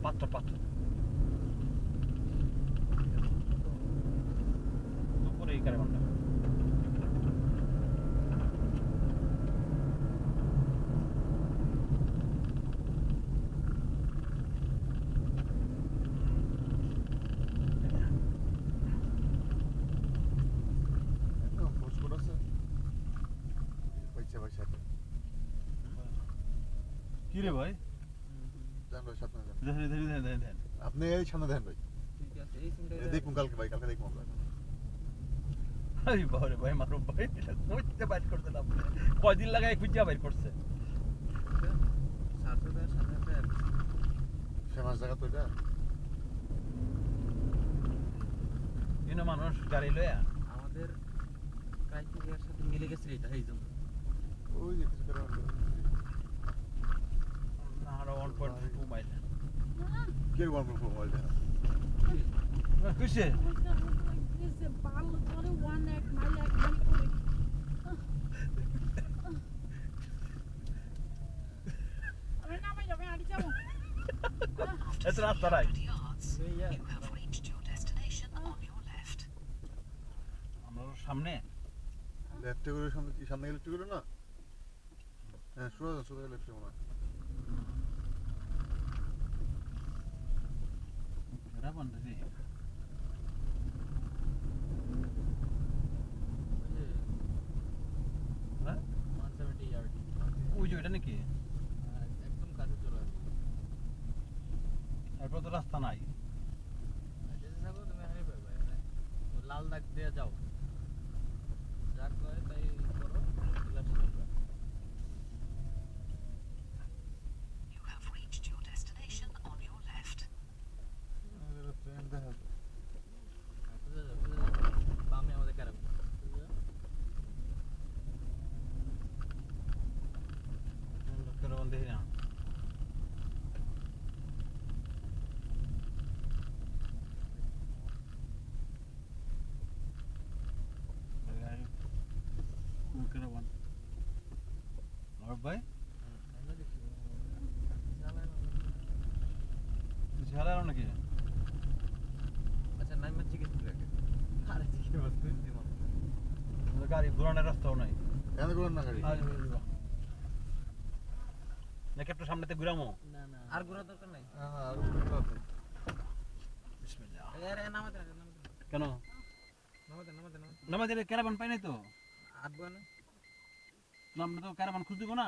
পাথর পাথর উপরে এই ক্যারাভানটা কি রে ভাই আপনি এই সামনে দেন ভাই দেখুন কালকে ভাই কালকে দেখবো আমরা আরে বাবা রে ভাই মারুফ ভাই কইতে বাইর করতে না কয়দিন লাগায় খুঁজা বাইর করছে ফেমাস জায়গা তো এটা ইনো মানুষ গাড়ি লয়া আমাদের ক্রাইটেরিয়ার সাথে মিলে গেছে এটা এই জন্য ওই যে কিছু করে আর 1.2 মাইল কে 1.4 মাইল দেন কিসে এত রাস্তা নাই আমরা সামনে লেফটে করে সামনে গেলে করে না হ্যাঁ সোজা লেফটে মনে হয় এরা বন্ধ রে হ্যাঁ 170 ইয়ার্ড ওই যে এটা নাকি একদম কাছে চলে আসবে এরপর তো রাস্তা নাই যেতে থাকো তুমি হারিয়ে পাবে লাল দাগ দিয়ে যাও যা কয় তাই করো লেফট চলবে ট্রেন দেখা বামে আমাদের ক্যারাভান ক্যারাভান দেখি না ক্যারাভান আর ভাই ঝালানো নাকি আচ্ছা নাইমা জিজ্ঞেস করে আরে জিজ্ঞেস করতে দিমাগ গাড়ি ঘোরানোর রাস্তাও নাই কেন করেন না গাড়ি নাকি একটু সামনেতে ঘুরামো না না আর ঘোরা দরকার নাই হ্যাঁ আর উঠতে হবে বিসমিল্লাহ আরে নামাতে কেন নামাতে নামাজ ক্যারাভান পাই নাই তো আটবো না আমরা তো ক্যারাভান খুঁজ দিব না